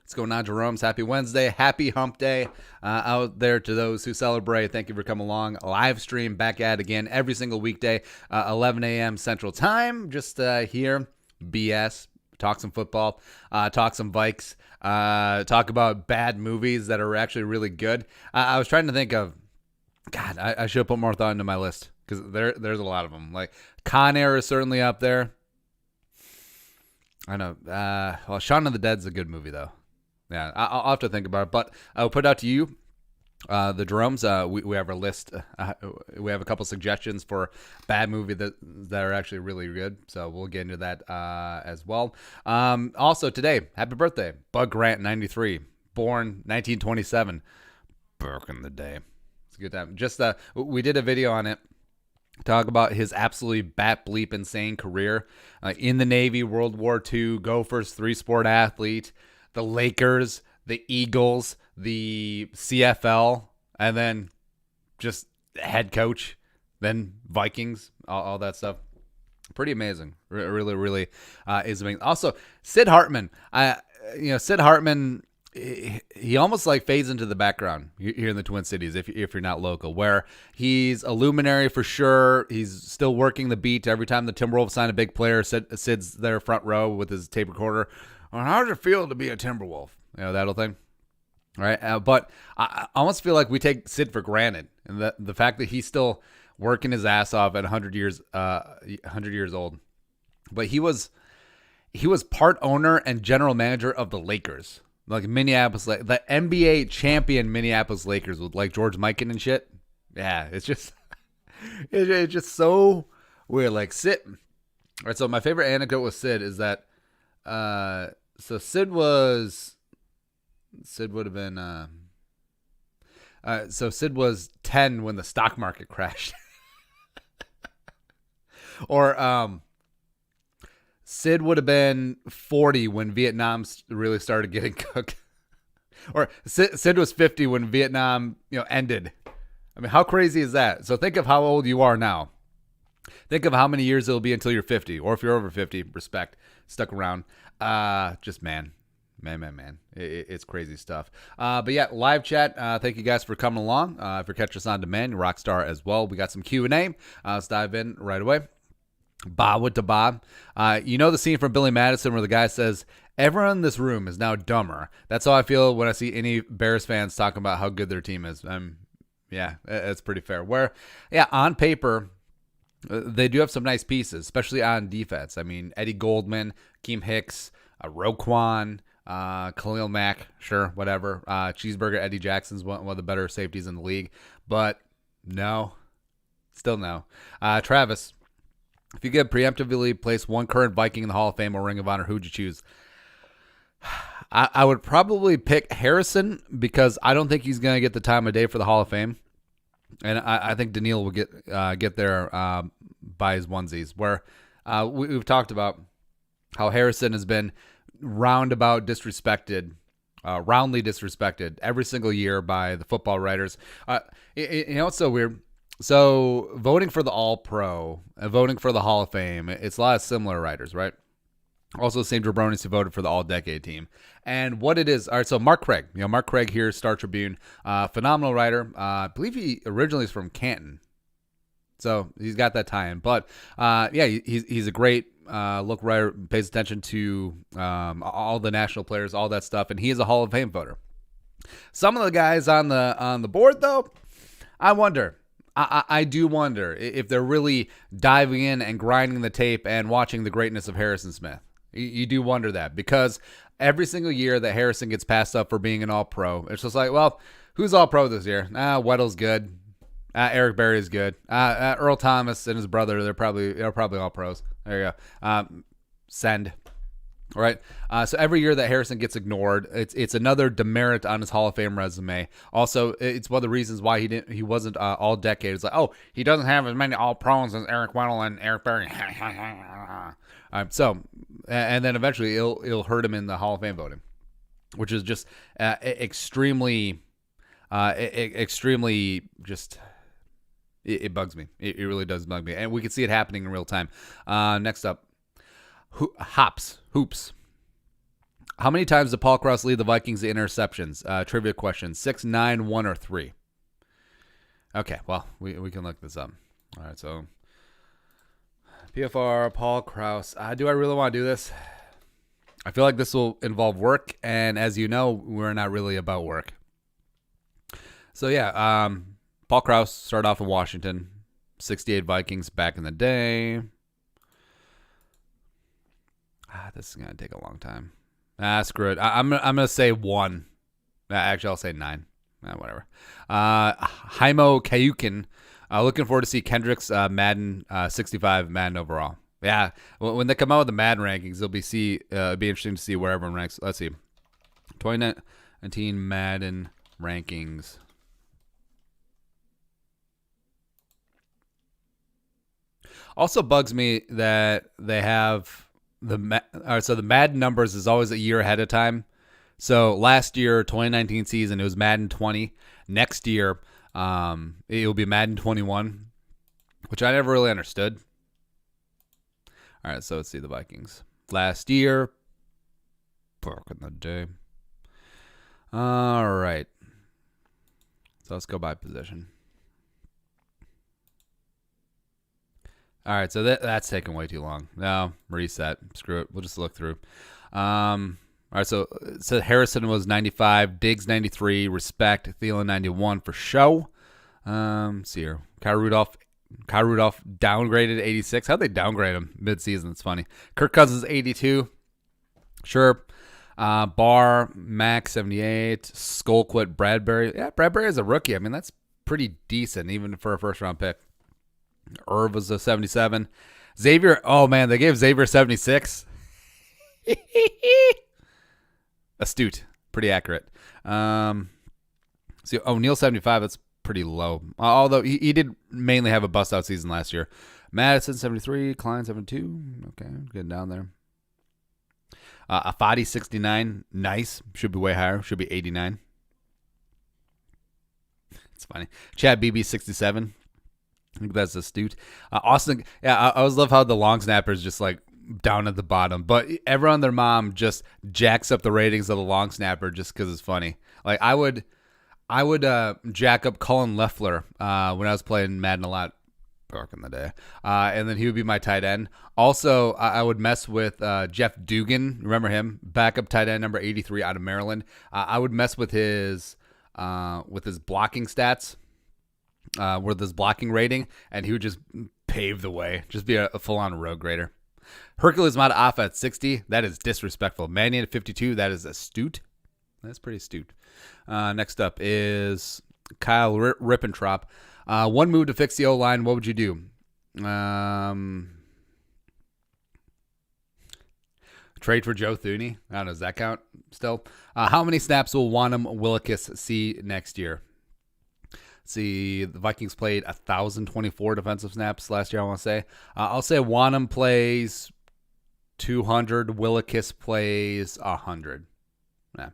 What's going on, Jeromes? Happy Wednesday. Happy hump day out there to those who celebrate. Thank you for coming along. Livestream back at it again every single weekday, 11 a.m. Central Time. Just here, BS, talk some football, talk some Vikes, talk about bad movies that are actually really good. I was trying to think of, God, I should have put more thought into my list because there's a lot of them. Like Con Air is certainly up there. I know. Well, Shaun of the Dead's a good movie, though. Yeah, I'll have to think about it. But I'll put out to you, the Jeromes. We have a list. We have a couple suggestions for bad movie that are actually really good. So we'll get into that as well. Also today, happy birthday, Bug Grant, 93, born 1927. Back in the day, it's a good time. Just we did a video on it. Talk about his absolutely bat bleep insane career in the Navy, World War II, Gophers, 3-sport athlete. The Lakers, the Eagles, the CFL, and then just head coach, then Vikings, all that stuff. Pretty amazing. Really, really is amazing. Also, Sid Hartman. Sid Hartman, he almost like fades into the background here in the Twin Cities if you're not local, where he's a luminary for sure. He's still working the beat. Every time the Timberwolves sign a big player, Sid's there front row with his tape recorder. How does it feel to be a Timberwolf? That whole thing. All right. But I almost feel like we take Sid for granted. And the fact that he's still working his ass off at 100 years old. But he was part owner and general manager of the Lakers. Like Minneapolis, the NBA champion Minneapolis Lakers with like George Mikan and shit. Yeah, it's just so weird. Like Sid. All right. So my favorite anecdote with Sid is that so Sid would have been so Sid was 10 when the stock market crashed. Or Sid would have been 40 when Vietnam really started getting cooked. Or Sid was 50 when Vietnam ended. I mean, how crazy is that? So think of how old you are now. Think of how many years it'll be until you're 50, or if you're over 50, respect, stuck around. Just man. It's crazy stuff. But yeah, live chat. Thank you guys for coming along. If you're catching us on demand, Rockstar as well. We got some Q&A. Let's dive in right away. Bob with the Bob. The scene from Billy Madison where the guy says, "Everyone in this room is now dumber." That's how I feel when I see any Bears fans talking about how good their team is. Yeah, that's pretty fair. Where, yeah, on paper, they do have some nice pieces, especially on defense. I mean, Eddie Goldman, Keem Hicks, Roquan, Khalil Mack, sure, whatever. Cheeseburger Eddie Jackson's one of the better safeties in the league. But no, still no. Travis, if you could preemptively place one current Viking in the Hall of Fame or Ring of Honor, who'd you choose? I would probably pick Harrison because I don't think he's going to get the time of day for the Hall of Fame. And I think Daniil will get there by his onesies. Where we've talked about how Harrison has been roundly disrespected every single year by the football writers. It's so weird. So voting for the All-Pro and voting for the Hall of Fame, it's a lot of similar writers, right? Also the same jabronis who voted for the All-Decade team. And what it is, all right, so Mark Craig. Mark Craig here, Star Tribune. Phenomenal writer. I believe he originally is from Canton. So he's got that tie-in. But, yeah, he's a great look writer, pays attention to all the national players, all that stuff, and he is a Hall of Fame voter. Some of the guys on the board, though, I wonder. I do wonder if they're really diving in and grinding the tape and watching the greatness of Harrison Smith. You do wonder that because every single year that Harrison gets passed up for being an All-Pro, it's just like, well, who's All-Pro this year? Weddle's good. Eric Berry's good. Earl Thomas and his brother, they're probably All-Pros. There you go. Send. All right. So every year that Harrison gets ignored, it's another demerit on his Hall of Fame resume. Also, it's one of the reasons why he wasn't all decade. It's like, oh, he doesn't have as many All-Pros as Eric Weddle and Eric Berry. So, and then eventually it'll hurt him in the Hall of Fame voting, which is just extremely just. It bugs me. It really does bug me, and we can see it happening in real time. Next up. Hoops. How many times did Paul Krause lead the Vikings to interceptions? Trivia question: 6, 9, 1, or 3? Okay, well, we can look this up. All right, so PFR, Paul Krause. Do I really want to do this? I feel like this will involve work, and as you know, we're not really about work. So yeah, Paul Krause started off in Washington, 68 Vikings back in the day. This is gonna take a long time. Screw it. I'm gonna say 1. Actually, I'll say 9. Whatever. Haimo Kayukin. Looking forward to see Kendrick's Madden 65 Madden overall. Yeah, when they come out with the Madden rankings, it'll be interesting to see where everyone ranks. Let's see, 2019 Madden rankings. Also bugs me that they have the Madden numbers is always a year ahead of time. So last year, 2019 season, it was Madden 20. Next year, it will be Madden 21, which I never really understood. All right, so let's see the Vikings. Last year, back in the day. All right. So let's go by position. All right, so that's taking way too long. No, reset. Screw it. We'll just look through. All right, so Harrison was 95, Diggs 93, Respect, Thielen 91 for show. Let's see here. Kyle Rudolph downgraded 86. How'd they downgrade him mid-season? It's funny. Kirk Cousins 82. Sure. Barr, Max 78. Skullquit Bradbury. Yeah, Bradbury is a rookie. I mean, that's pretty decent even for a first-round pick. Irv was a 77. Xavier, oh man, they gave Xavier 76. Astute. Pretty accurate. See, O'Neal 75, that's pretty low. Although he did mainly have a bust-out season last year. Madison 73, Klein 72. Okay, getting down there. Afadi 69, nice. Should be way higher. Should be 89. It's funny. Chad BB 67. I think that's astute. Austin, yeah, I always love how the long snappers just like down at the bottom, but everyone, their mom just jacks up the ratings of the long snapper just because it's funny. Like I would jack up Colin Leffler when I was playing Madden a lot back in the day, and then he would be my tight end. Also, I would mess with Jeff Dugan. Remember him? Backup tight end number 83 out of Maryland. I would mess with his blocking stats. With his blocking rating, and he would just pave the way. Just be a full-on road grader. Hercules Mataafa at 60. That is disrespectful. Mannion at 52. That is astute. That's pretty astute. Next up is Kyle Rippentrop. One move to fix the O-line. What would you do? Trade for Joe Thuney. I don't know. Does that count still? How many snaps will Wanham Willikis see next year? See, the Vikings played 1,024 defensive snaps last year, I want to say. I'll say Wanham plays 200. Willikis plays 100. Yeah.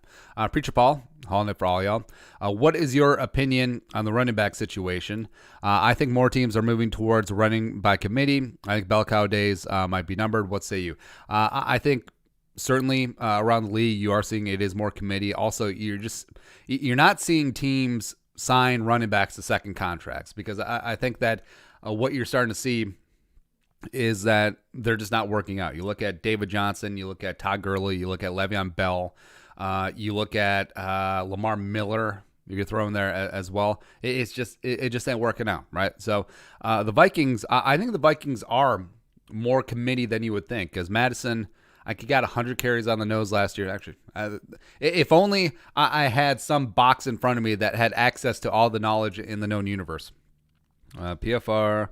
Preacher Paul, hauling it for all y'all. What is your opinion on the running back situation? I think more teams are moving towards running by committee. I think bell cow days might be numbered. What say you? I think certainly around the league you are seeing it is more committee. Also, you're not seeing teams sign running backs to second contracts because I think that what you're starting to see is that they're just not working out. You look at David Johnson, you look at Todd Gurley, you look at Le'Veon Bell, you look at Lamar Miller. You could throw in there as well. It just ain't working out, right? So the Vikings, I think the Vikings are more committee than you would think because Madison, I got 100 carries on the nose last year. Actually, if only I had some box in front of me that had access to all the knowledge in the known universe. PFR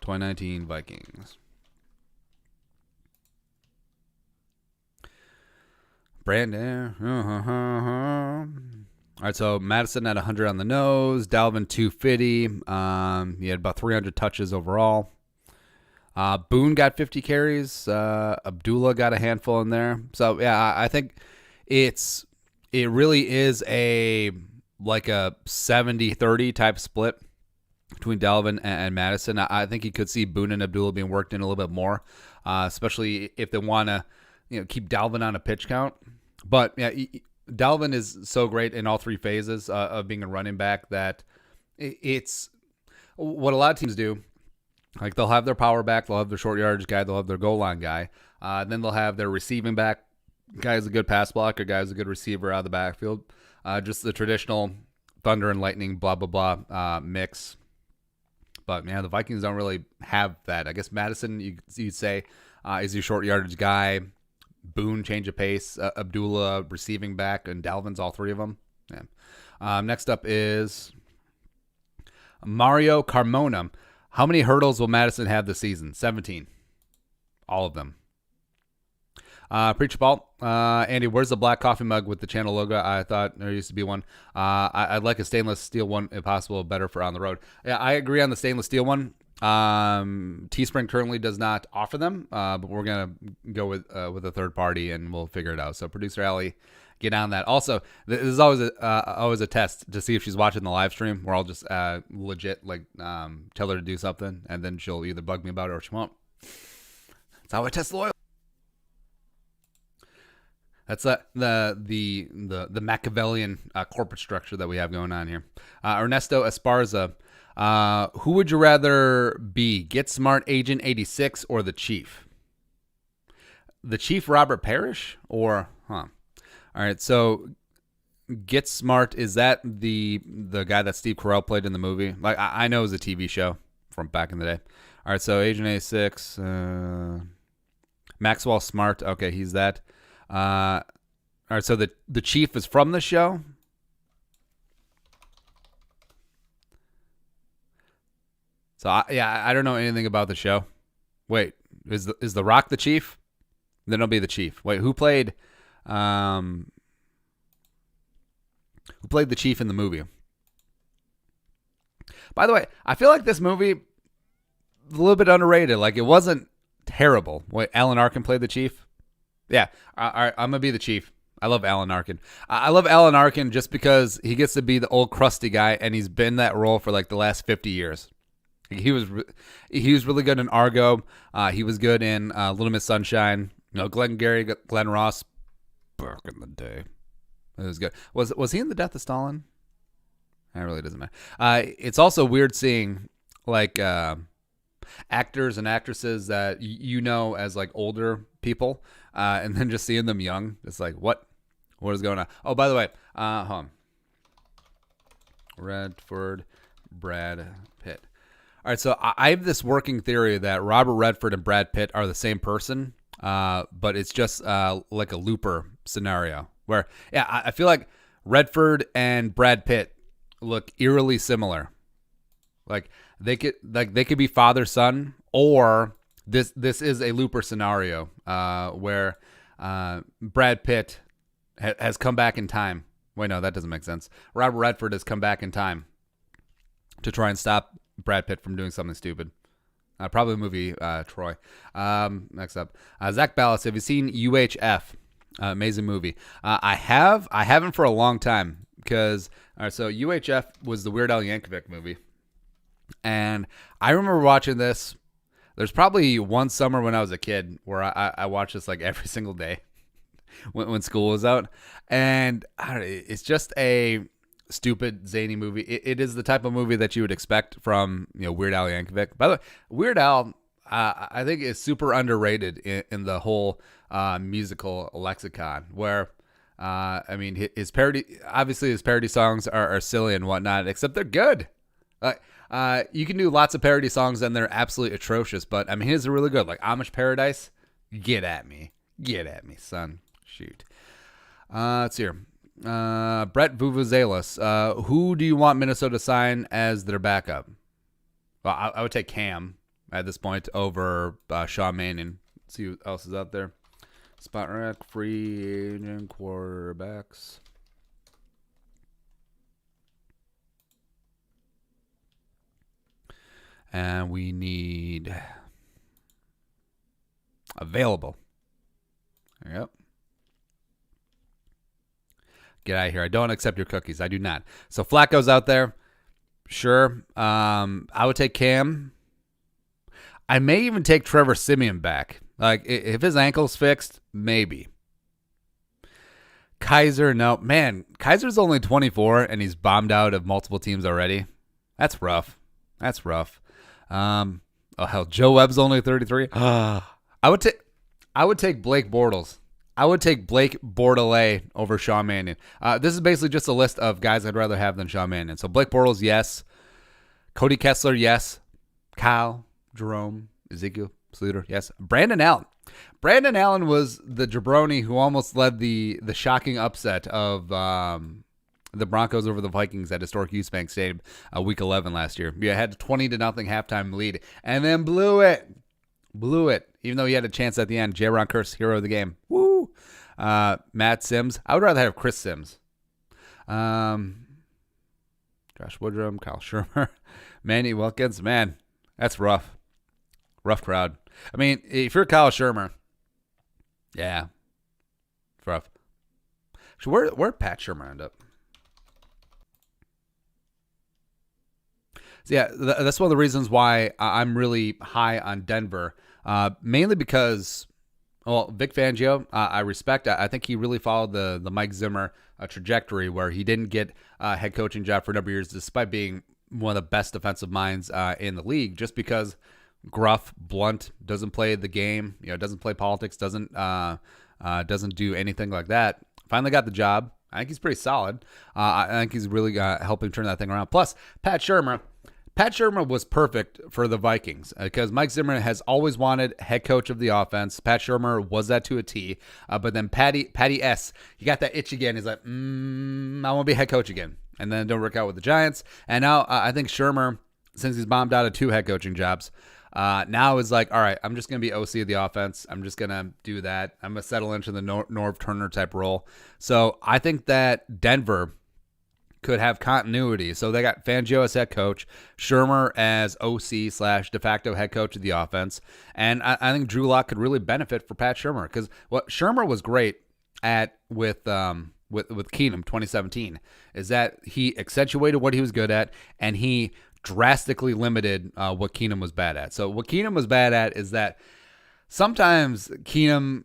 2019 Vikings. Brandon. All right, so Madison at 100 on the nose. Dalvin 250. He had about 300 touches overall. Boone got 50 carries. Abdullah got a handful in there. So yeah, I think it really is a 70-30 type split between Dalvin and Madison. I think you could see Boone and Abdullah being worked in a little bit more, especially if they want to keep Dalvin on a pitch count. But yeah, Dalvin is so great in all three phases of being a running back that it's what a lot of teams do. Like they'll have their power back, they'll have their short yardage guy, they'll have their goal line guy. Then they'll have their receiving back. Guy's a good pass blocker, guy's a good receiver out of the backfield. Just the traditional thunder and lightning, blah, blah, blah mix. But, the Vikings don't really have that. I guess Madison, you'd say, is your short yardage guy. Boone, change of pace. Abdullah, receiving back. And Dalvin's all three of them. Yeah. Next up is Mario Carmona. How many hurdles will Madison have this season? 17. All of them. Preacher Paul, Andy, where's the black coffee mug with the channel logo? I thought there used to be one. I'd like a stainless steel one, if possible, better for on the road. Yeah, I agree on the stainless steel one. Teespring currently does not offer them, but we're gonna go with a third party and we'll figure it out. So, producer Allie, get on that. Also, this is always a test to see if she's watching the live stream, where I'll just legit tell her to do something, and then she'll either bug me about it or she won't. That's how I test loyalty. That's the Machiavellian corporate structure that we have going on here. Ernesto Esparza, who would you rather be, Get Smart Agent 86 or the Chief? The Chief Robert Parrish or All right, so Get Smart, is that the guy that Steve Carell played in the movie? Like I know it was a TV show from back in the day. All right, so Agent 86, Maxwell Smart. Okay, he's that. All right, so the Chief is from the show. So I don't know anything about the show. Wait, is the Rock the Chief? Then it'll be the Chief. Wait, who played the Chief in the movie? By the way, I feel like this movie a little bit underrated. Like, it wasn't terrible. Wait, Alan Arkin played the Chief? Yeah, all right, I'm going to be the Chief. I love Alan Arkin. I love Alan Arkin just because he gets to be the old crusty guy, and he's been that role for like the last 50 years. He was really good in Argo. He was good in Little Miss Sunshine. Glenn Gary, Glenn Ross, back in the day. It was good. Was he in The Death of Stalin? That really doesn't matter. It's also weird seeing like actors and actresses that as like older people, and then just seeing them young. It's like, what is going on? Oh, by the way, hold on. Redford, Brad Pitt. All right, so I have this working theory that Robert Redford and Brad Pitt are the same person, but it's just like a looper scenario where, I feel like Redford and Brad Pitt look eerily similar. Like they could be father son, or this is a looper scenario where Brad Pitt has come back in time. Wait, no, that doesn't make sense. Robert Redford has come back in time to try and stop Brad Pitt from doing something stupid. Probably the movie Troy. Next up, Zach Ballas. Have you seen UHF? Amazing movie. I haven't for a long time because so UHF was the Weird Al Yankovic movie. And I remember watching this. There's probably one summer when I was a kid where I watched this like every single day when school was out. And I don't know, it's just a stupid, zany movie. It is the type of movie that you would expect from Weird Al Yankovic. By the way, Weird Al, I think, is super underrated in the whole musical lexicon. Where his parody songs are silly and whatnot, except they're good. You can do lots of parody songs and they're absolutely atrocious, but his are really good. Like Amish Paradise, get at me, son. Shoot. Let's hear. Brett Vuvuzelos. Who do you want Minnesota to sign as their backup? Well, I would take Cam at this point over Sean Mannion. Let's see who else is out there. Spot rack, free agent quarterbacks. And we need available. Yep. Get out of here. I don't accept your cookies. I do not. So Flacco's out there. Sure. I would take Cam. I may even take Trevor Siemian back. Like, if his ankle's fixed, maybe. Kaiser, no. Man, Kaiser's only 24 and he's bombed out of multiple teams already. That's rough. Oh hell, Joe Webb's only 33. I would take Blake Bortles. I would take Blake Bortles over Sean Mannion. This is basically just a list of guys I'd rather have than Sean Mannion. So Blake Bortles, yes. Cody Kessler, yes. Kyle, Jerome, Ezekiel Sluter, yes. Brandon Allen. Brandon Allen was the jabroni who almost led the shocking upset of the Broncos over the Vikings at historic Use Bank Stadium week 11 last year. You had a 20-0 halftime lead and then blew it. Even though he had a chance at the end. Jerome Curse, hero of the game. Woo! Matt Sims. I would rather have Chris Sims. Josh Woodrum, Kyle Shermer, Manny Wilkins. Man, that's rough. Rough crowd. I mean, if you're Kyle Shermer, yeah, it's rough. So where'd Pat Shermer end up? So yeah, that's one of the reasons why I'm really high on Denver. Mainly because, well, Vic Fangio, I respect. I think he really followed the Mike Zimmer trajectory where he didn't get a head coaching job for a number of years despite being one of the best defensive minds in the league, just because gruff, blunt, doesn't play the game, doesn't play politics, doesn't do anything like that. Finally got the job. I think he's pretty solid. I think he's really helping turn that thing around. Plus, Pat Shermer was perfect for the Vikings because Mike Zimmer has always wanted head coach of the offense. Pat Shermer was that to a T. But then Patty S, he got that itch again. He's like, I want to be head coach again. And then it don't work out with the Giants. And now I think Shermer, since he's bombed out of 2 head coaching jobs, now is like, all right, I'm just going to be OC of the offense. I'm just going to do that. I'm going to settle into the Norv Turner type role. So I think that Denver could have continuity. So they got Fangio as head coach, Shermer as OC / de facto head coach of the offense. And I think Drew Lock could really benefit for Pat Shermer because what Shermer was great at with Keenum 2017 is that he accentuated what he was good at and he drastically limited what Keenum was bad at. So what Keenum was bad at is that sometimes Keenum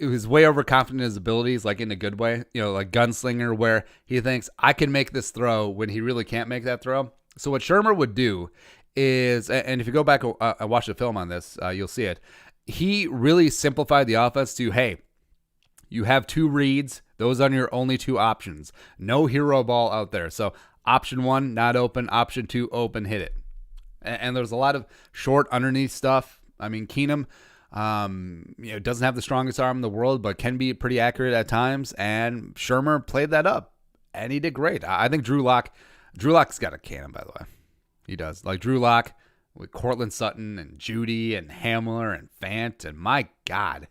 was way overconfident in his abilities, like in a good way, like gunslinger, where he thinks I can make this throw when he really can't make that throw. So what Shermer would do is, and if you go back and watch the film on this, you'll see it. He really simplified the offense to, hey, you have 2 reads. Those are your only 2 options. No hero ball out there. So option 1, not open. Option 2, open, hit it. And there's a lot of short underneath stuff. I mean, Keenum, doesn't have the strongest arm in the world, but can be pretty accurate at times. And Shermer played that up, and he did great. I think Drew Lock's got a cannon, by the way. He does. Like Drew Lock with Cortland Sutton and Judy and Hamler and Fant, and my God.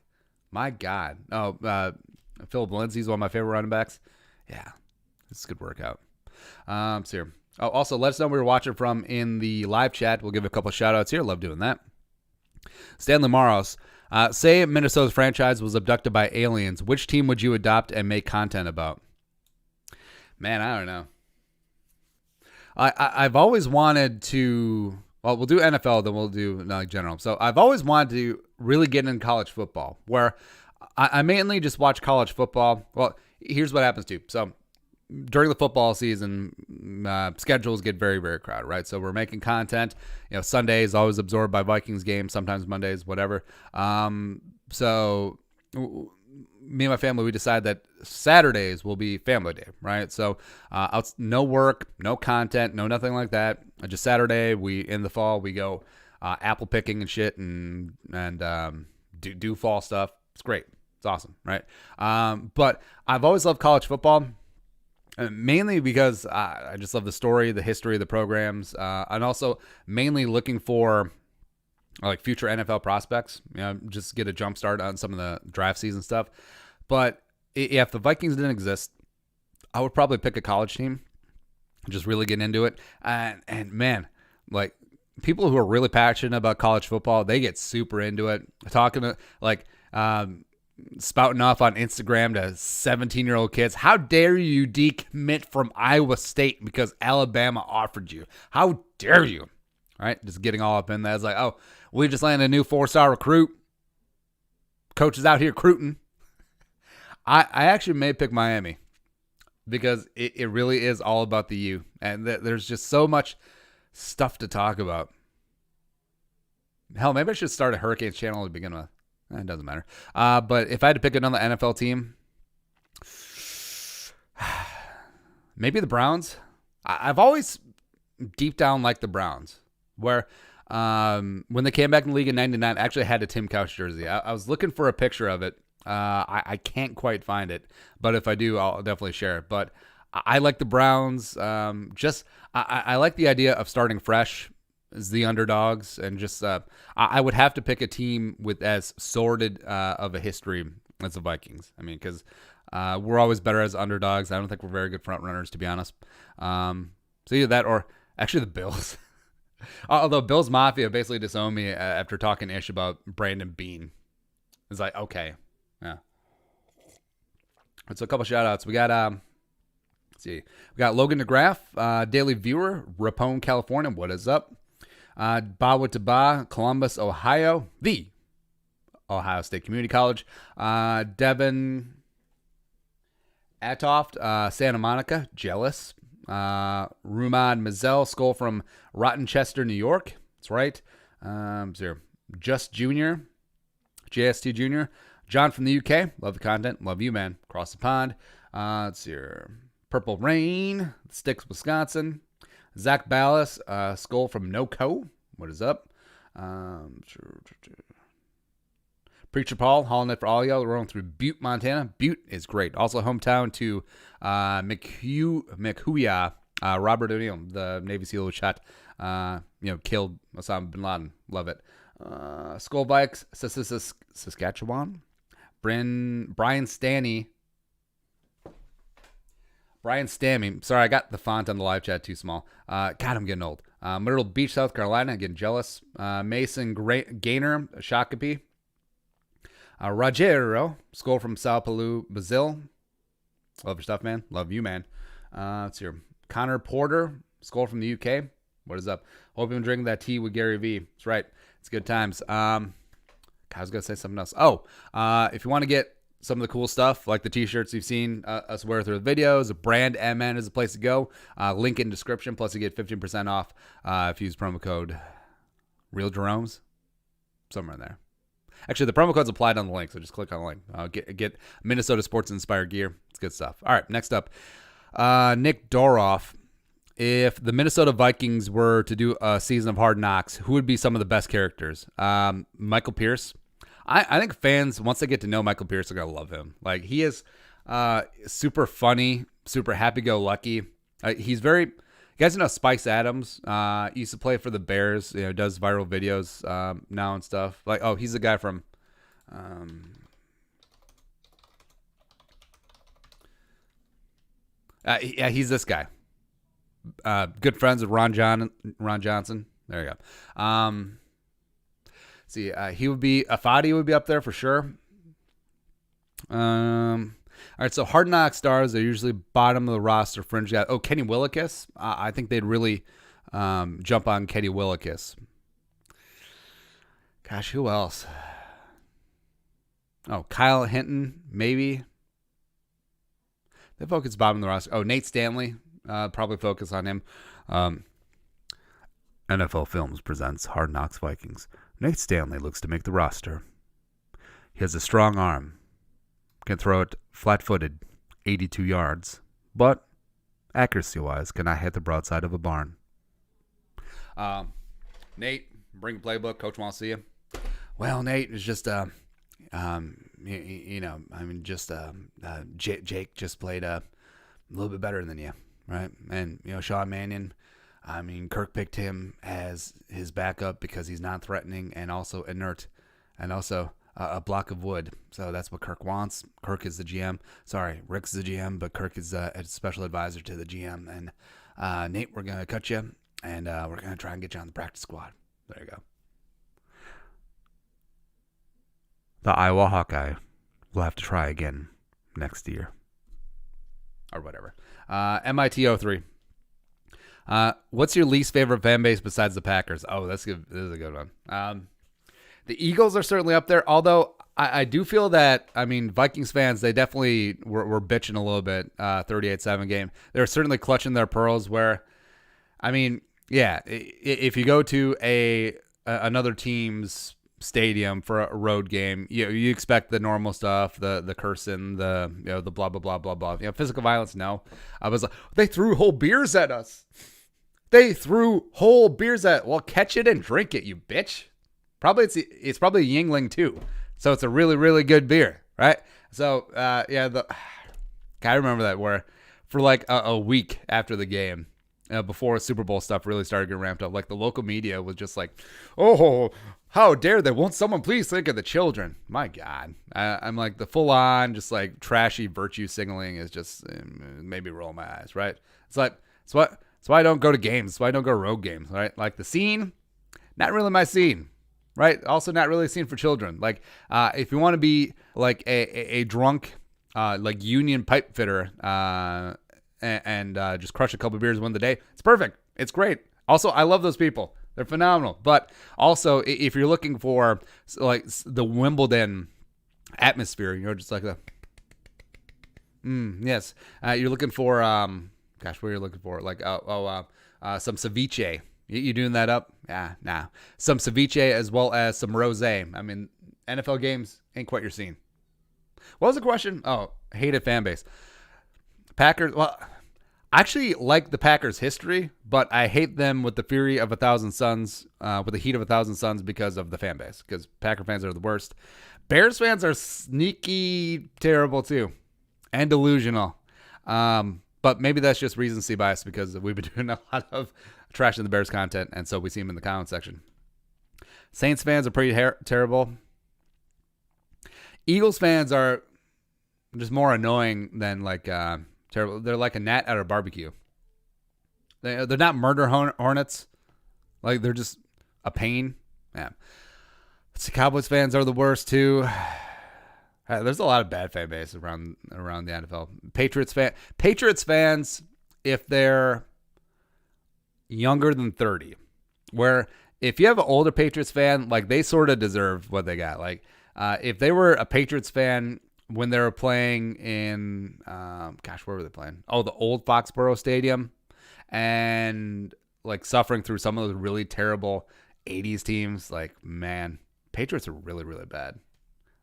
Oh, Philip Lindsay's one of my favorite running backs. Yeah, it's a good workout. So here. Oh, also, let us know where you're watching from in the live chat. We'll give a couple of shout-outs here. Love doing that. Stanley Maros. Say Minnesota's franchise was abducted by aliens. Which team would you adopt and make content about? Man, I don't know. I've always wanted to... Well, we'll do NFL, then we'll do general. So I've always wanted to really get in college football, where I mainly just watch college football. Well, here's what happens too. So during the football season, schedules get very, very crowded, right? So we're making content. Sunday is always absorbed by Vikings games, sometimes Mondays, whatever. So me and my family, we decide that Saturdays will be family day, right? So no work, no content, no nothing like that. Just Saturday, in the fall, we go apple picking and shit and do fall stuff. It's great. It's awesome, right? But I've always loved college football. Mainly because I just love the story, the history of the programs, and also mainly looking for like future NFL prospects. Just get a jump start on some of the draft season stuff. But if the Vikings didn't exist, I would probably pick a college team, just really get into it. And man, like people who are really passionate about college football, they get super into it. Talking to spouting off on Instagram to 17-year-old kids. How dare you decommit from Iowa State because Alabama offered you? How dare you? All right, just getting all up in that. It's like, oh, we just landed a new 4-star recruit. Coach is out here recruiting. I actually may pick Miami because it really is all about the U. And there's just so much stuff to talk about. Hell, maybe I should start a Hurricanes channel to begin with. It doesn't matter. But if I had to pick another NFL team, maybe the Browns. I've always deep down liked the Browns. Where when they came back in the league in '99, I actually had a Tim Couch jersey. I was looking for a picture of it. I can't quite find it, but if I do, I'll definitely share it. But I like the Browns. I like the idea of starting fresh as the underdogs, and just I would have to pick a team with as sordid of a history as the Vikings. I mean, because we're always better as underdogs. I don't think we're very good front runners, to be honest. So either that or actually the Bills. Although Bills Mafia basically disowned me after talking ish about Brandon Bean. It's like, okay. Yeah. So a couple shout outs. We got let's see. We got Logan DeGraff, Daily Viewer, Rapone, California. What is up? Bawa Taba, Columbus, Ohio, the Ohio State Community College. Devin Atoft, Santa Monica, jealous. Rumad Mazel, Skull from Rottenchester, New York. That's right. Just Jr., JST Jr., John from the UK. Love the content. Love you, man. Across the pond. Let's see here. Purple Rain, Sticks, Wisconsin. Zach Ballas, Skull from NoCo. What is up? Preacher Paul, hauling it for all y'all. We're rolling through Butte, Montana. Butte is great. Also hometown to McHuya, Robert O'Neill, the Navy SEAL who shot, killed Osama bin Laden. Love it. Skull Bikes, Saskatchewan. Brian Stanny. Brian Stammy. Sorry, I got the font on the live chat too small. God, I'm getting old. Myrtle Beach, South Carolina. Getting jealous. Mason Gaynor, Shakopee. Rogero, Skull from Sao Paulo, Brazil. Love your stuff, man. Love you, man. Let's see here. Connor Porter, Skull from the UK. What is up? Hope you've been drinking that tea with Gary V. That's right. It's good times. I was going to say something else. If you want to get some of the cool stuff, like the t-shirts you've seen us wear through the videos, Brand MN is the place to go. Link in description. Plus, you get 15% off if you use promo code Real Jeromes. Somewhere in there. Actually, the promo code's applied on the link, so just click on the link. Get Minnesota sports inspired gear. It's good stuff. All right, next up, Nick Doroff. If the Minnesota Vikings were to do a season of Hard Knocks, who would be some of the best characters? Michael Pierce. I think fans, once they get to know Michael Pierce, are going to love him. Like, he is super funny, super happy-go-lucky. He's very... You guys know Spice Adams? Used to play for the Bears. Does viral videos now and stuff. Like, he's the guy from... he's this guy. Good friends with Ron Johnson. There you go. See, he would be... Afadi would be up there for sure. All right, so Hard Knock stars are usually bottom of the roster fringe guy. Kenny Willekes. I think they'd really jump on Kenny Willekes. Gosh, who else? Kyle Hinton, maybe. They focus bottom of the roster. Nate Stanley. Probably focus on him. NFL Films presents Hard Knocks Vikings. Nate Stanley looks to make the roster. He has a strong arm. Can throw it flat-footed, 82 yards. But, accuracy-wise, cannot hit the broadside of a barn. Nate, bring a playbook. Coach wants to see you. Well, Nate is just, Jake just played a little bit better than you, right? And, Sean Mannion, Kirk picked him as his backup because he's non-threatening and also inert. And also... a block of wood. So that's what Kirk wants. Kirk is the GM. Sorry, Rick's the GM, but Kirk is a special advisor to the GM. And Nate, we're going to cut you, and we're going to try and get you on the practice squad. There you go. The Iowa Hawkeye will have to try again next year. Or whatever. MIT03. What's your least favorite fan base besides the Packers? That's good. This is a good one. The Eagles are certainly up there, although I do feel that, I mean, Vikings fans, they definitely were bitching a little bit, 38-7 game. They're certainly clutching their pearls where, I mean, yeah, if you go to another team's stadium for a road game, you expect the normal stuff, the cursing, the blah blah blah blah blah. Physical violence, no. I was like, they threw whole beers at us. They threw whole beers at. Well, catch it and drink it, you bitch. Probably it's probably a Yingling too, so it's a really really good beer, right? So I remember that where for like a week after the game. Before Super Bowl stuff really started getting ramped up, like the local media was just like, "Oh, how dare they? Won't someone please think of the children?" My God, I'm like the full on, just like trashy virtue signaling is just maybe roll my eyes, right? It's like it's why I don't go to games. It's why I don't go to road games, right? Like the scene, not really my scene, right? Also not really a scene for children. Like if you want to be like a drunk like union pipe fitter. And just crush a couple of beers, win the day. It's perfect. It's great. Also, I love those people. They're phenomenal. But also, if you're looking for like the Wimbledon atmosphere, just like the yes. You're looking for what are you looking for? Like some ceviche. You doing that up? Yeah, nah. Some ceviche as well as some rosé. I mean, NFL games ain't quite your scene. What was the question? Oh, hated fan base. Packers, well, I actually like the Packers' history, but I hate them with the fury of 1,000 suns, with the heat of 1,000 suns because of the fan base, because Packer fans are the worst. Bears fans are sneaky terrible too, and delusional. But maybe that's just recency bias because we've been doing a lot of trash in the Bears content, and so we see them in the comment section. Saints fans are pretty terrible. Eagles fans are just more annoying than like terrible. They're like a gnat at a barbecue. They're not murder hornets. Like they're just a pain. Yeah. The Cowboys fans are the worst too. There's a lot of bad fan base around the NFL. Patriots fans, if they're younger than 30, where if you have an older Patriots fan, like they sort of deserve what they got. Like if they were a Patriots fan when they were playing in, where were they playing? Oh, the old Foxborough Stadium, and like suffering through some of those really terrible 80s teams. Like, man, Patriots are really, really bad.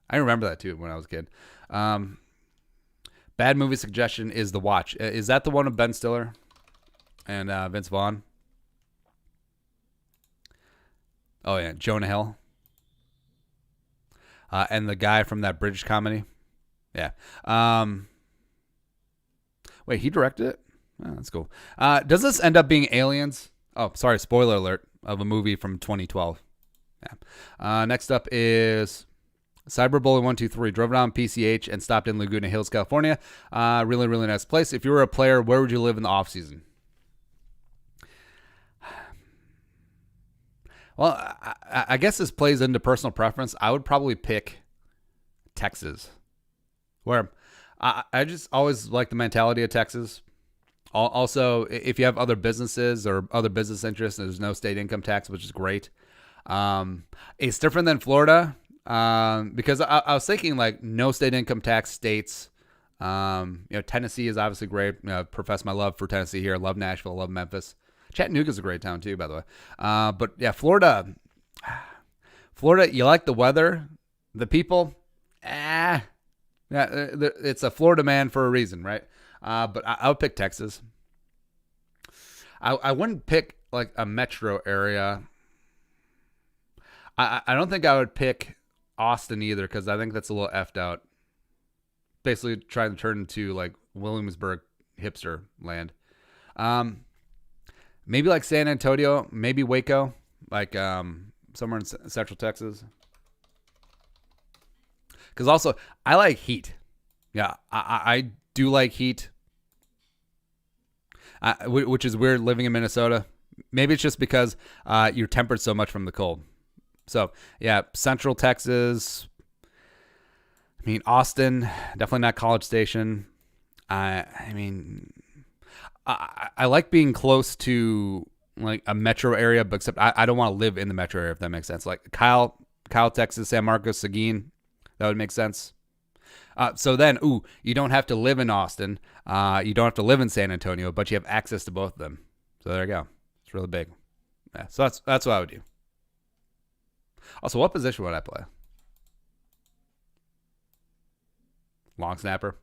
I remember that too when I was a kid. Bad movie suggestion is The Watch. Is that the one of Ben Stiller and Vince Vaughn? Oh, yeah, Jonah Hill. And the guy from that British comedy. Yeah. Wait, he directed it? Oh, that's cool. Does this end up being Aliens? Oh, sorry, spoiler alert of a movie from 2012. Yeah. Next up is Cyberbully123. Drove down PCH and stopped in Laguna Hills, California. Really, really nice place. If you were a player, where would you live in the offseason? Well, I guess this plays into personal preference. I would probably pick Texas, where I just always like the mentality of Texas. Also, if you have other businesses or other business interests, there's no state income tax, which is great. It's different than Florida because I was thinking like no state income tax states. Tennessee is obviously great. Profess my love for Tennessee here. Love Nashville. Love Memphis. Chattanooga's a great town too, by the way. But yeah, Florida, you like the weather, the people. Yeah, it's a Florida man for a reason, right? But I would pick Texas. I wouldn't pick like a metro area. I don't think I would pick Austin either because I think that's a little effed out. Basically trying to turn into like Williamsburg hipster land. Maybe like San Antonio, maybe Waco, like somewhere in Central Texas. Because also, I like heat. Yeah, I do like heat, which is weird living in Minnesota. Maybe it's just because you're tempered so much from the cold. So, yeah, Central Texas. I mean, Austin, definitely not College Station. I like being close to like a metro area, but except I don't want to live in the metro area, if that makes sense. Like Kyle, Texas, San Marcos, Seguin, That would make sense. So then, you don't have to live in Austin. You don't have to live in San Antonio, but you have access to both of them. So there you go. It's really big. Yeah, so that's what I would do. Also, what position would I play? Long snapper.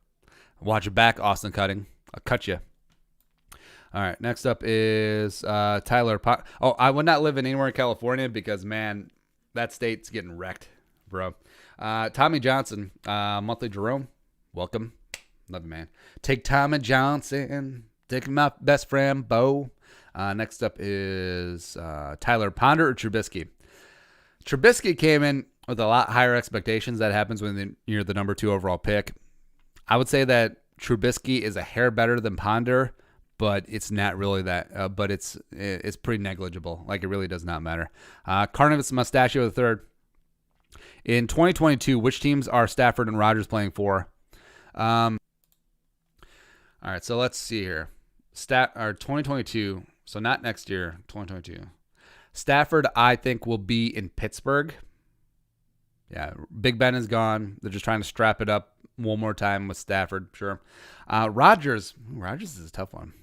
Watch your back, Austin Cutting. I'll cut you. All right, next up is Tyler. I would not live in anywhere in California because, man, that state's getting wrecked, bro. Tommy Johnson, monthly Jerome. Welcome. Love you, man. Take Tommy Johnson. Take my best friend, Bo. Next up is Tyler. Ponder or Trubisky? Trubisky came in with a lot higher expectations. That happens when you're the number 2 overall pick. I would say that Trubisky is a hair better than Ponder, but it's not really that. But it's pretty negligible. Like, it really does not matter. Carnivus Mustachio the third. In 2022, which teams are Stafford and Rodgers playing for? All right, so let's see here. 2022, so not next year, 2022. Stafford, I think, will be in Pittsburgh. Yeah, Big Ben is gone. They're just trying to strap it up one more time with Stafford, sure. Rodgers is a tough one.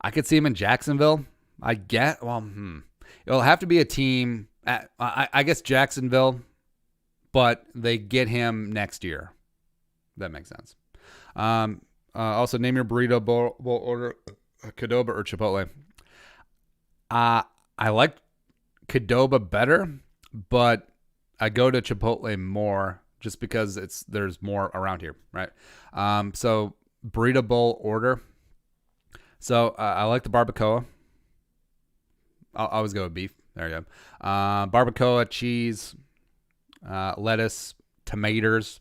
I could see him in Jacksonville. It'll have to be a team. I guess Jacksonville, but they get him next year. That makes sense. Also, name your burrito bowl order: Qdoba or Chipotle. I like Qdoba better, but I go to Chipotle more just because there's more around here, right? So burrito bowl order. So I like the barbacoa. I'll always go with beef. There you go. Barbacoa, cheese, lettuce, tomatoes,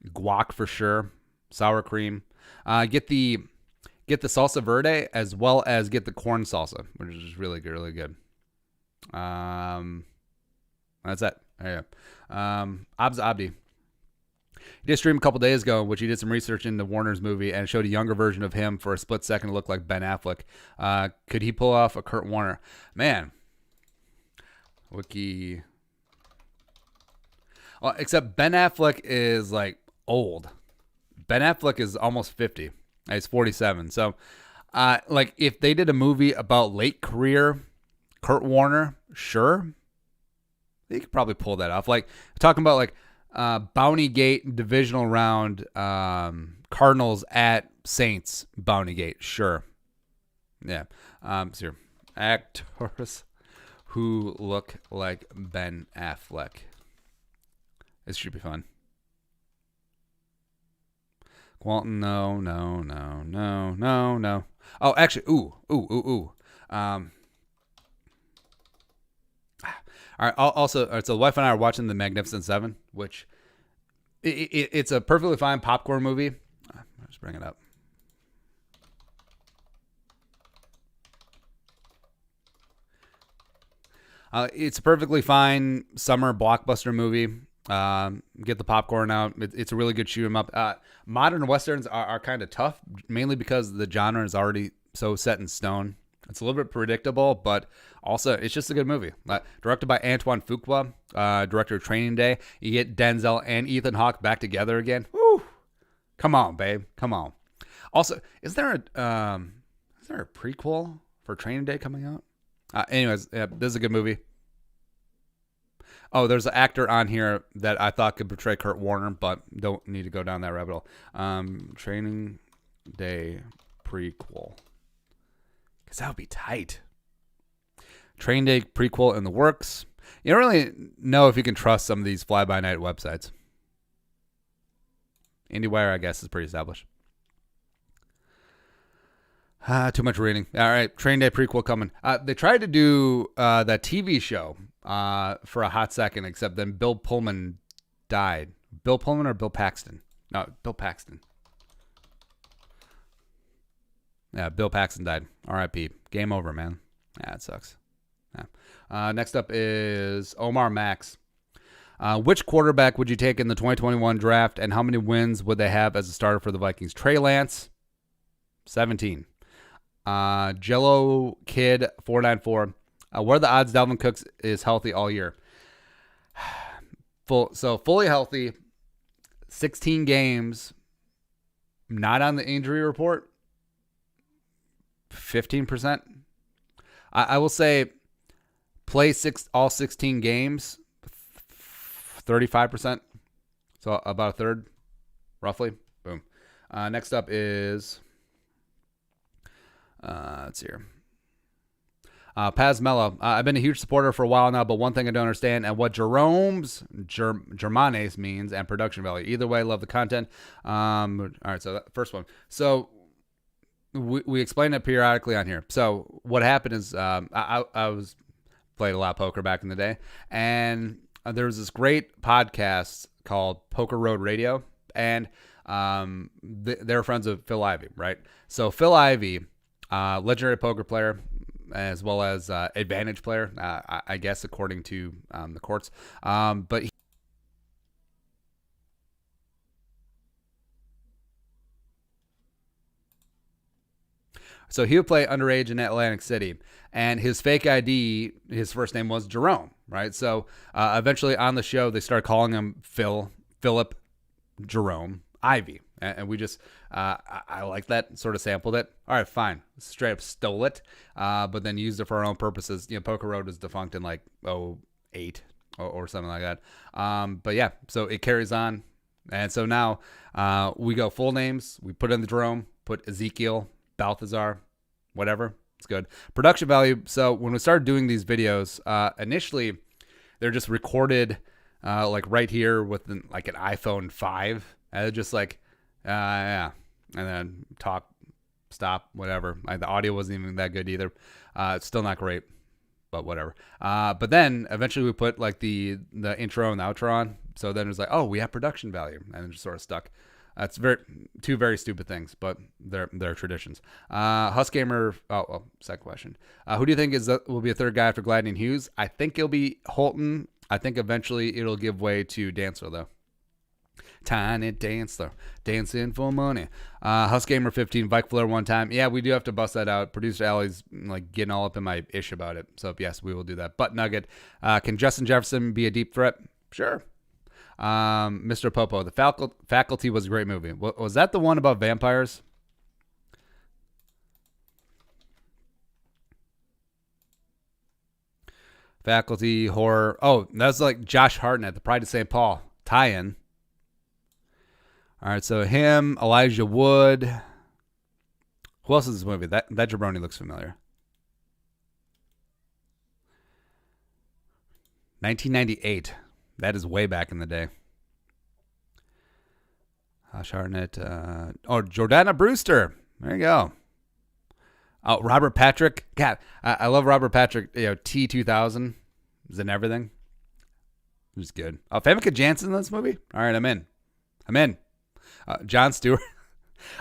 guac for sure, sour cream. Get the salsa verde as well as get the corn salsa, which is really good, really good. That's it. There you go. Abs Abdi. He did stream a couple days ago, which he did some research into Warner's movie and showed a younger version of him for a split second to look like Ben Affleck. Could he pull off a Kurt Warner? Man. Wiki. Well, except Ben Affleck is like old. Ben Affleck is almost 50. He's 47. So, like, if they did a movie about late career Kurt Warner, sure, they could probably pull that off. Like, talking about like Bounty Gate divisional round, Cardinals at Saints Bounty Gate, sure, yeah. So actors who look like Ben Affleck. This should be fun. Qualton, no. Oh, actually, ooh. All right. Also, so the wife and I are watching The Magnificent Seven, which it's a perfectly fine popcorn movie. I'll just bring it up. It's a perfectly fine summer blockbuster movie. Get the popcorn out. It's a really good shoot 'em up. Modern westerns are kind of tough, mainly because the genre is already so set in stone. It's a little bit predictable, but also it's just a good movie. Directed by Antoine Fuqua, director of Training Day. You get Denzel and Ethan Hawke back together again. Woo! Come on, babe. Come on. Also, is there a prequel for Training Day coming out? Anyways, yeah, this is a good movie. Oh, there's an actor on here that I thought could portray Kurt Warner, but don't need to go down that rabbit hole. Training Day prequel. Because that would be tight. Training Day prequel in the works. You don't really know if you can trust some of these fly-by-night websites. IndieWire, I guess, is pretty established. Too much reading. All right, Training Day prequel coming. They tried to do that TV show for a hot second, except then Bill Pullman died. Bill Pullman or Bill Paxton? No, Bill Paxton. Yeah, Bill Paxton died. R.I.P. Game over, man. Yeah, it sucks. Yeah. Next up is Omar Max. Which quarterback would you take in the 2021 draft, and how many wins would they have as a starter for the Vikings? Trey Lance, 17. Jello Kid, 494. What are the odds Dalvin Cooks is healthy all year? fully healthy, 16 games, not on the injury report, 15%. I will say play all 16 games, 35%. So about a third, roughly. Boom. Next up is, let's see here. Paz Mello. I've been a huge supporter for a while now, but one thing I don't understand and what Jeromes means and production value. Either way, love the content. All right, so first one. So we explain it periodically on here. So what happened is I was played a lot of poker back in the day, and there was this great podcast called Poker Road Radio, and they're friends of Phil Ivey, right? So Phil Ivey, legendary poker player, as well as advantage player, I guess, according to the courts. But so he would play underage in Atlantic City, and his fake ID, his first name was Jerome, right? So eventually on the show, they started calling him Philip Jerome Ivey. And we just, I like that, sort of sampled it. All right, fine. Straight up stole it, but then used it for our own purposes. You know, Poker Road was defunct in like 2008 or something like that. But yeah, so it carries on. And so now we go full names. We put in the Jerome, put Ezekiel, Balthazar, whatever. It's good. Production value. So when we started doing these videos, initially they're just recorded like right here with like an iPhone 5. And just like, yeah, and then talk, stop, whatever. The audio wasn't even that good either. It's still not great, but whatever. But then eventually we put like the intro and the outro on. So then it was like, oh, we have production value, and it just sort of stuck. It's two very stupid things, but they're traditions. Husgamer. Oh, second question. Who do you think will be a third guy after Gladney and Hughes? I think it'll be Holton. I think eventually it'll give way to Dancer though. Tiny Dancer, dancing for money. Husgamer 15, Vike Flair one time. Yeah, we do have to bust that out. Producer Allie's like getting all up in my ish about it. So yes, we will do that. Butt Nugget. Can Justin Jefferson be a deep threat? Sure. Mr. Popo, the Faculty was a great movie. Was that the one about vampires? Faculty, horror. Oh, that's like Josh Hartnett, The Pride of St. Paul tie-in. All right, so him, Elijah Wood. Who else is this movie? That jabroni looks familiar. 1998. That is way back in the day. Hartnett. Jordana Brewster. There you go. Oh, Robert Patrick. God, I love Robert Patrick. You know, T2000 is in everything. It was good. Oh, Famke Janssen in this movie? All right, I'm in. Jon Stewart.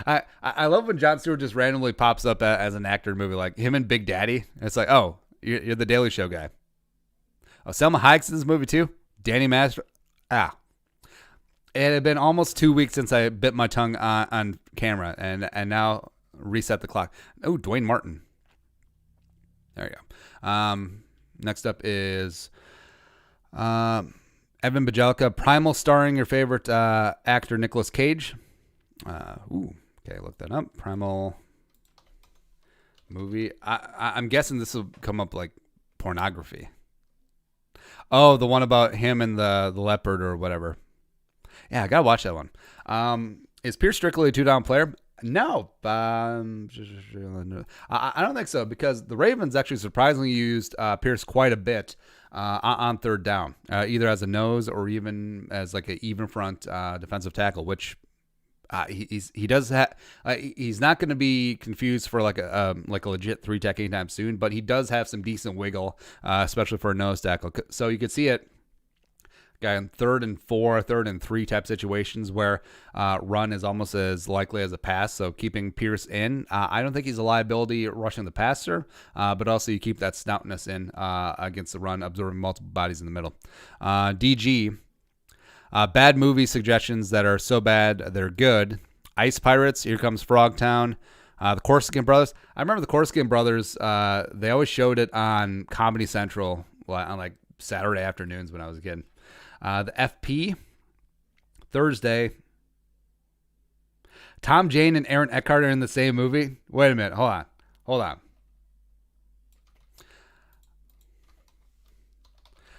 I love when Jon Stewart just randomly pops up as an actor in a movie, like him and Big Daddy. It's like, oh, you're the Daily Show guy. Oh, Selma Hayek's in this movie too. Danny Master. It had been almost 2 weeks since I bit my tongue on camera, and now reset the clock. Oh, Dwayne Martin. There you go. Next up is Evan Bajelica, Primal, starring your favorite actor Nicolas Cage. Okay, look that up. Primal movie. I'm guessing this will come up like pornography. Oh, the one about him and the leopard or whatever. Yeah, I gotta watch that one. Is Pierce strictly a 2-down player? No, I don't think so, because the Ravens actually surprisingly used Pierce quite a bit on third down, either as a nose or even as like an even front defensive tackle, which he does have. He's not going to be confused for like a legit 3-tech anytime soon, but he does have some decent wiggle, especially for a nose tackle. So you could see it. Guy in 3rd and 4, 3rd and 3 type situations where run is almost as likely as a pass. So keeping Pierce in, I don't think he's a liability rushing the passer, but also you keep that stoutness in against the run, absorbing multiple bodies in the middle. DG, bad movie suggestions that are so bad they're good. Ice Pirates, Here Comes Frogtown. The Corsican Brothers. I remember the Corsican Brothers. They always showed it on Comedy Central on like Saturday afternoons when I was a kid. The FP, Thursday. Tom Jane and Aaron Eckhart are in the same movie. Wait a minute. Hold on.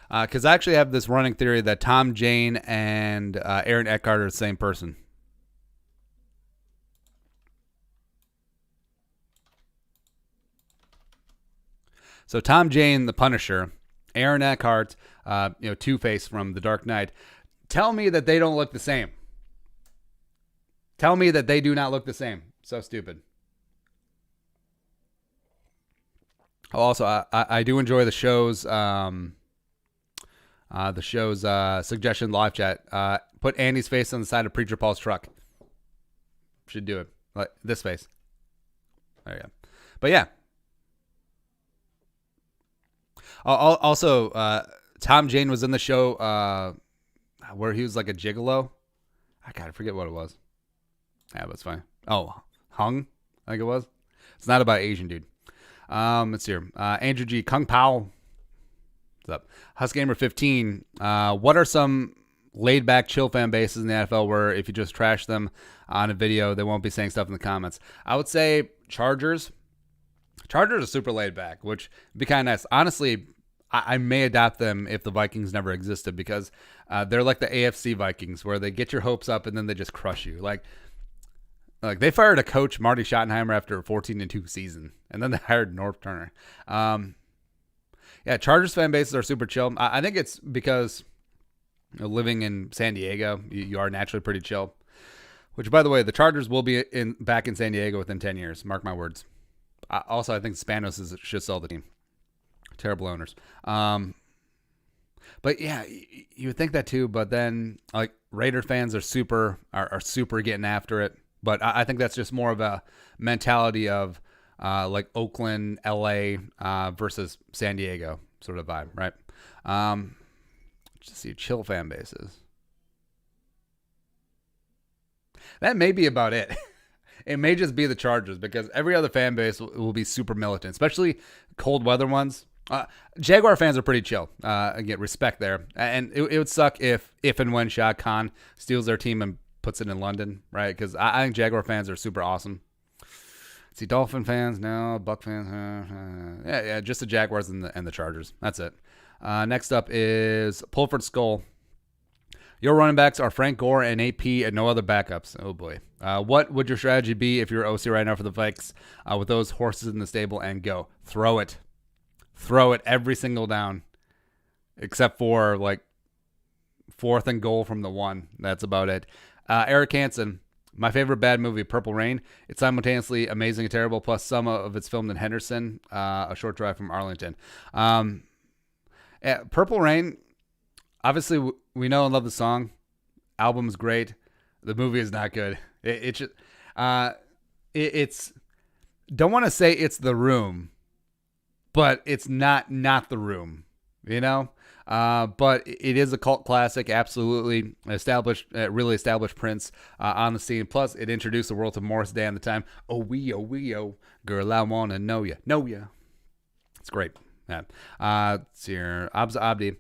Because I actually have this running theory that Tom Jane and Aaron Eckhart are the same person. So Tom Jane, the Punisher, Aaron Eckhart, Two-Face from The Dark Knight. Tell me that they don't look the same. Tell me that they do not look the same. So stupid. Also, I do enjoy the show's suggestion live chat. Put Andy's face on the side of Preacher Paul's truck. Should do it like this face. There you go. But yeah. Also, Tom Jane was in the show where he was like a gigolo. I forget what it was. Yeah, but it's fine. Oh, Hung, I think it was. It's not about Asian dude. Let's see here. Andrew G. Kung Pao. What's up? Husgamer 15. What are some laid back chill fan bases in the NFL where if you just trash them on a video, they won't be saying stuff in the comments? I would say Chargers. Chargers are super laid back, which would be kind of nice. Honestly, I may adopt them if the Vikings never existed because they're like the AFC Vikings where they get your hopes up and then they just crush you. Like they fired a coach, Marty Schottenheimer, after a 14-2 season, and then they hired North Turner. Chargers fan bases are super chill. I think it's because living in San Diego, you are naturally pretty chill. Which, by the way, the Chargers will be back in San Diego within 10 years. Mark my words. Also, I think Spanos should sell the team. Terrible owners. But yeah, you would think that too. But then, like Raider fans are super getting after it. But I think that's just more of a mentality of like Oakland, LA versus San Diego sort of vibe, right? Just see chill fan bases. That may be about it. It may just be the Chargers because every other fan base will be super militant, especially cold weather ones. Jaguar fans are pretty chill. Again, respect there. And it would suck if and when Shad Khan steals their team and puts it in London, right? Because I think Jaguar fans are super awesome. See, Dolphin fans, no. Buck fans, yeah, just the Jaguars and the Chargers. That's it. Next up is Pulford Skull. Your running backs are Frank Gore and AP and no other backups. Oh, boy. What would your strategy be if you're OC right now for the Vikes with those horses in the stable and go? Throw it. Throw it every single down except for, like, 4th and goal from the 1. That's about it. Eric Hansen, my favorite bad movie, Purple Rain. It's simultaneously amazing and terrible, plus some of it's filmed in Henderson, a short drive from Arlington. Purple Rain, obviously we know and love the song. Album's great. The movie is not good. It's don't want to say it's The Room, but it's not The Room, you know? But it is a cult classic, absolutely really established Prince on the scene. Plus, it introduced the world to Morris Day at the time. Oh, girl, I want to know ya. It's great. Yeah. Let's see here. Abdi.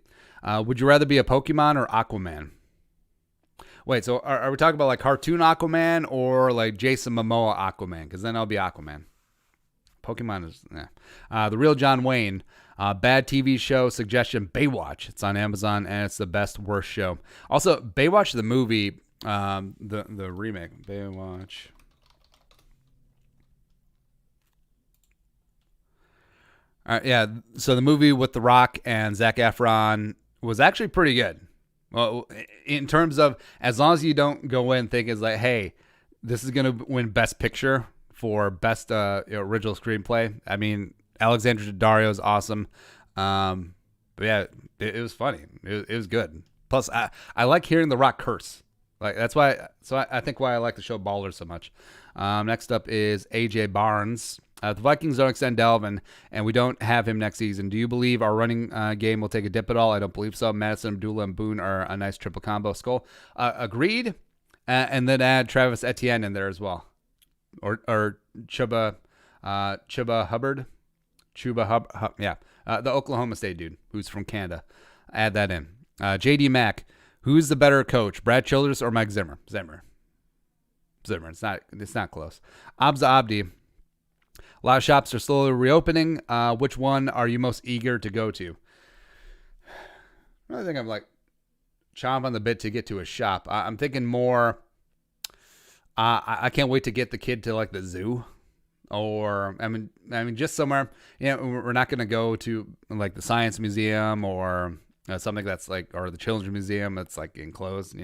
Would you rather be a Pokemon or Aquaman? Wait, so are we talking about like cartoon Aquaman or like Jason Momoa Aquaman? Because then I'll be Aquaman. Pokemon is, The Real John Wayne. Bad TV show suggestion, Baywatch. It's on Amazon, and it's the best, worst show. Also, Baywatch, the movie, the remake, Baywatch. Yeah, so the movie with The Rock and Zac Efron was actually pretty good. Well, in terms of, as long as you don't go in thinking it's like, hey, this is going to win Best Picture for Best Original Screenplay. I mean, Alexandra Daddario is awesome. But yeah, it was funny. It was good. Plus, I like hearing The Rock curse. Like that's why. So I think why I like the show Ballers so much. Next up is AJ Barnes. The Vikings don't extend Dalvin, and we don't have him next season. Do you believe our running game will take a dip at all? I don't believe so. Madison, Abdullah, and Boone are a nice triple combo. Skull. Agreed. And then add Travis Etienne in there as well. Or Chuba Hubbard. Yeah. The Oklahoma State dude who's from Canada. Add that in. JD Mack, who's the better coach, Brad Childress or Mike Zimmer? Zimmer. It's not close. Abza Abdi. A lot of shops are slowly reopening. Which one are you most eager to go to? I think I'm like chomp on the bit to get to a shop. I'm thinking more. I can't wait to get the kid to like the zoo, or I mean just somewhere. We're not gonna go to like the science museum or something that's like, or the children's museum that's like enclosed.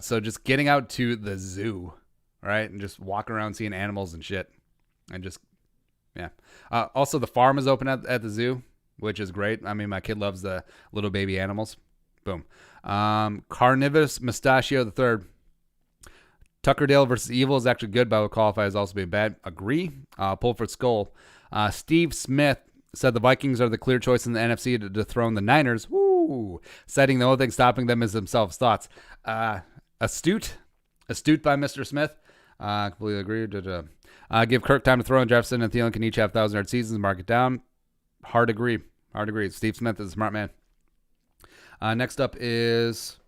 So just getting out to the zoo, right, and just walking around seeing animals and shit, and just also the farm is open at the zoo, which is great. I mean, my kid loves the little baby animals. Boom. Carnivorous Mustachio the Third. Tuckerdale versus Evil is actually good, but would qualify as also being bad. Agree. Pulford Skull. Steve Smith said the Vikings are the clear choice in the NFC to dethrone the Niners. Woo! Citing the only thing stopping them is themselves. Thoughts? Astute by Mr. Smith. Completely agree. Give Kirk time to throw in. Jefferson and Thielen can each have 1,000-yard seasons. Mark it down. Hard agree. Steve Smith is a smart man. Next up is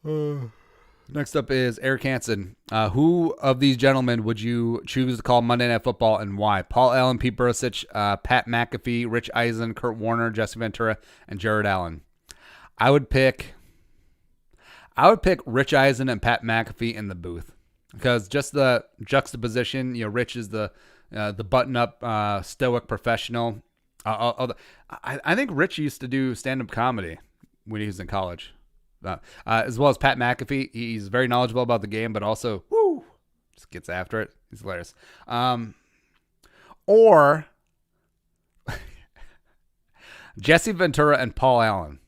Eric Hansen. Who of these gentlemen would you choose to call Monday Night Football and why? Paul Allen, Pete Burasich, Pat McAfee, Rich Eisen, Kurt Warner, Jesse Ventura, and Jared Allen. I would pick Rich Eisen and Pat McAfee in the booth because just the juxtaposition. Rich is the button-up stoic professional. I think Rich used to do stand-up comedy when he was in college. As well as Pat McAfee. He's very knowledgeable about the game, but also, just gets after it. He's hilarious. Or Jesse Ventura and Paul Allen.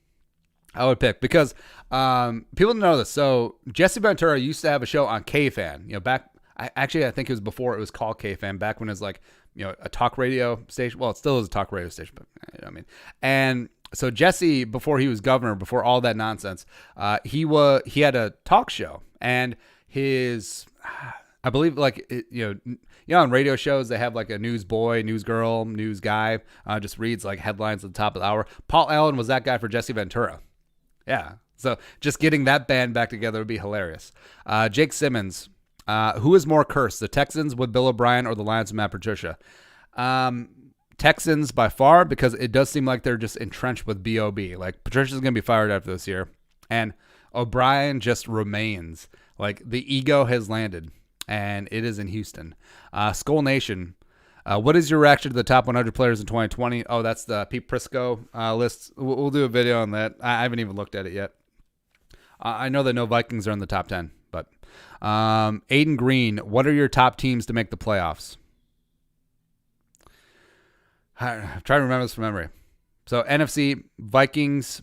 I would pick because people don't know this. So Jesse Ventura used to have a show on KFan. Back. I think it was before it was called KFan. Back when it was like a talk radio station. Well, it still is a talk radio station, but you know what I mean. And so Jesse, before he was governor, before all that nonsense, he had a talk show, and I believe on radio shows they have like a news boy, news girl, news guy, just reads like headlines at the top of the hour. Paul Allen was that guy for Jesse Ventura. Yeah, so just getting that band back together would be hilarious. Jake Simmons, who is more cursed, the Texans with Bill O'Brien or the Lions with Matt Patricia? Texans by far, because it does seem like they're just entrenched with B.O.B. Like, Patricia's going to be fired after this year, and O'Brien just remains. Like, the ego has landed, and it is in Houston. Skull Nation, what is your reaction to the top 100 players in 2020? Oh, that's the Pete Prisco list. We'll do a video on that. I haven't even looked at it yet. I know that no Vikings are in the top 10, but Aiden Green, what are your top teams to make the playoffs? I'm trying to remember this from memory. So NFC, Vikings.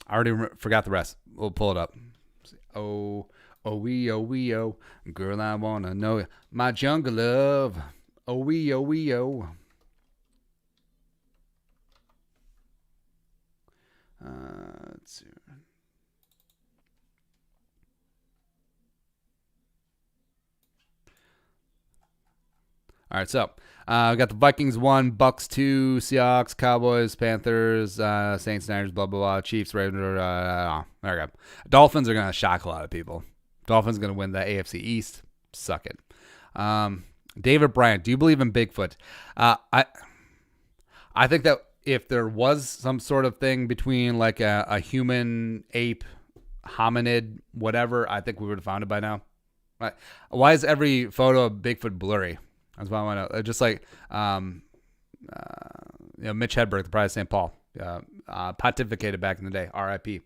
I already forgot the rest. We'll pull it up. Oh, wee, oh. Girl, I want to know my jungle love. Oh, wee, oh. Let's see. All right, so we got the Vikings 1, Bucks 2, Seahawks, Cowboys, Panthers, Saints, Niners, blah, blah, blah, Chiefs, Ravens. There we go. Dolphins are going to shock a lot of people. Dolphins going to win the AFC East. Suck it. David Bryant, do you believe in Bigfoot? I think that if there was some sort of thing between like a human, ape, hominid, whatever, I think we would have found it by now. Why is every photo of Bigfoot blurry? That's why I want to just like Mitch Hedberg, the Pride of St. Paul, pontificated back in the day. R.I.P.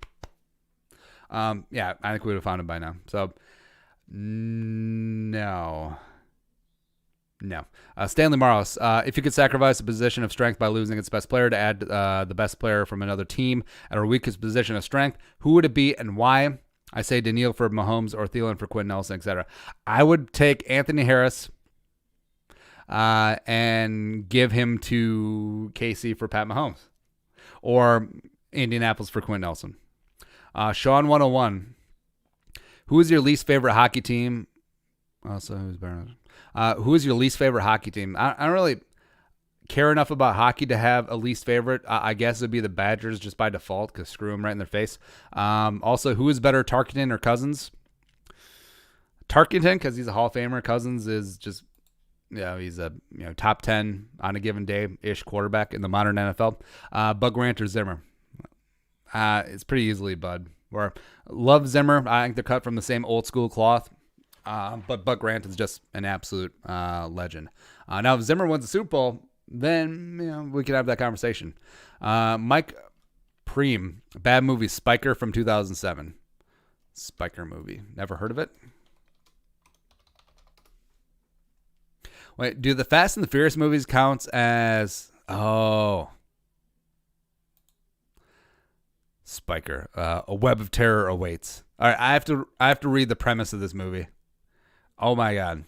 Yeah, I think we would have found him by now. So no. Stanley Morris, if you could sacrifice a position of strength by losing its best player to add the best player from another team at our weakest position of strength, who would it be and why? I say Daniil for Mahomes or Thielen for Quinn Nelson, etc. I would take Anthony Harris and give him to KC for Pat Mahomes, or Indianapolis for Quinn Nelson. Sean 101, who is your least favorite hockey team? Also, who's better? Who is your least favorite hockey team? I don't really care enough about hockey to have a least favorite. I guess it'd be the Badgers just by default because screw them right in their face. Also, who is better, Tarkenton or Cousins? Tarkenton, because he's a Hall of Famer. Cousins is just, he's a top 10 on a given day-ish quarterback in the modern NFL. Bud Grant or Zimmer? It's pretty easily Bud. Or love Zimmer. I think they're cut from the same old school cloth. But Bud Grant is just an absolute legend. Now, if Zimmer wins the Super Bowl, then we can have that conversation. Mike Preem, bad movie, Spiker from 2007. Spiker movie. Never heard of it? Wait, do the Fast and the Furious movies count as... Oh. Spiker. A web of terror awaits. All right, I have to read the premise of this movie. Oh my God.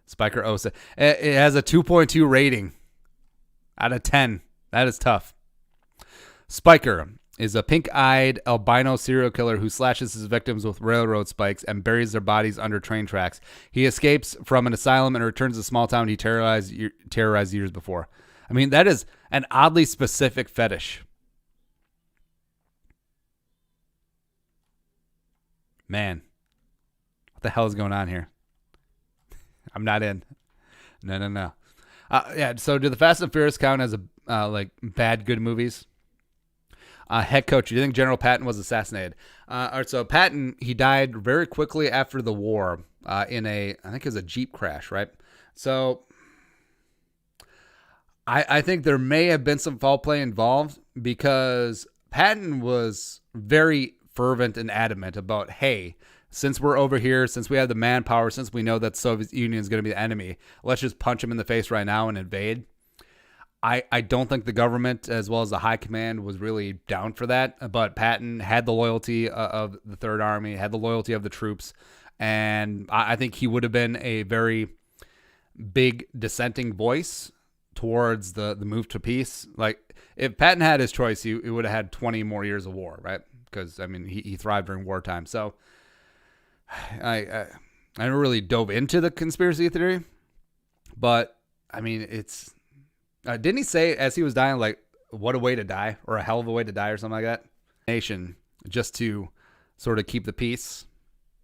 Spiker Osa. It has a 2.2 rating out of 10. That is tough. Spiker is a pink-eyed albino serial killer who slashes his victims with railroad spikes and buries their bodies under train tracks. He escapes from an asylum and returns to the small town he terrorized years before. I mean, that is an oddly specific fetish. Man, what the hell is going on here? I'm not in. No. Yeah, so do the Fast and Furious count as like bad, good movies? Head coach, do you think General Patton was assassinated? All right, so Patton, he died very quickly after the war in I think it was a Jeep crash, right? So I think there may have been some foul play involved because Patton was very fervent and adamant about, hey, since we're over here, since we have the manpower, since we know that Soviet Union is going to be the enemy, let's just punch him in the face right now and invade. I don't think the government, as well as the high command, was really down for that. But Patton had the loyalty of the Third Army, had the loyalty of the troops, and I think he would have been a very big dissenting voice towards the move to peace. Like, if Patton had his choice, he would have had 20 more years of war, right? Because, I mean, he thrived during wartime. So I never really dove into the conspiracy theory, but, I mean, it's... didn't he say as he was dying, like, what a way to die, or a hell of a way to die, or something like that? Nation, just to sort of keep the peace?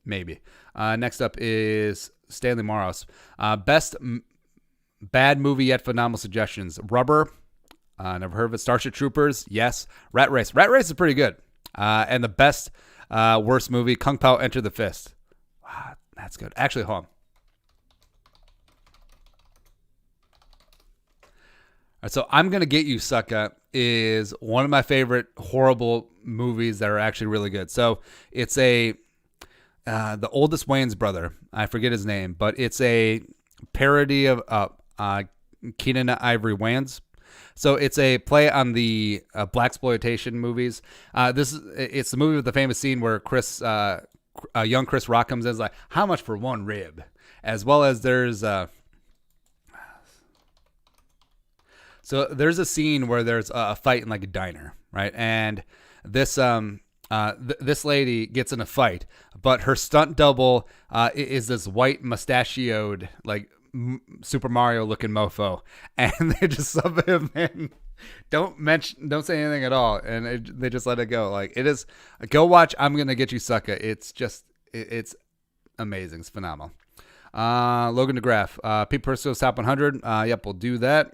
Maybe. Next up is Stanley Moros. Best bad movie yet phenomenal suggestions. Rubber. Never heard of it. Starship Troopers. Yes. Rat Race. Rat Race is pretty good. And the best worst movie, Kung Pao Enter the Fist. Wow, that's good. Actually, hold on. All right, so I'm Gonna Get You, Sucka is one of my favorite horrible movies that are actually really good. So it's the oldest Wayans brother. I forget his name, but it's a parody of Keenan Ivory Wayans. So it's a play on the blaxploitation movies. It's the movie with the famous scene where young Chris Rock comes in and is like, how much for one rib? As well as there's... So there's a scene where there's a fight in like a diner, right? And this this lady gets in a fight, but her stunt double is this white mustachioed like Super Mario looking mofo, and they just sub him in. Don't say anything at all, and they just let it go. Like, it is. Go watch I'm Gonna Get You, Sucka. It's just it's amazing. It's phenomenal. Logan DeGraff, Pete Persco's top 100. Yep, we'll do that.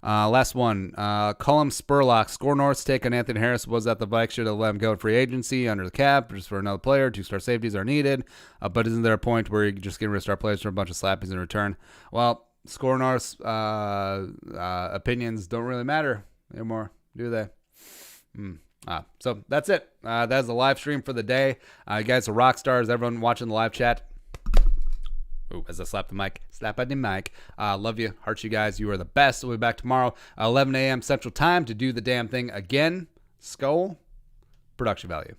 Last one. Cullum Spurlock, Score North's take on Anthony Harris was that the Vikes should have let him go in free agency under the cap just for another player. 2-star safeties are needed. But isn't there a point where you're just getting rid of star players for a bunch of slappies in return? Well, Score North's opinions don't really matter anymore, do they? So that's it. That's the live stream for the day. You guys are rock stars. Everyone watching the live chat. Ooh, as I slap the mic. Slap at the mic. Love you. Heart you guys. You are the best. We'll be back tomorrow, 11 a.m. Central Time to do the damn thing again. Skull. Production value.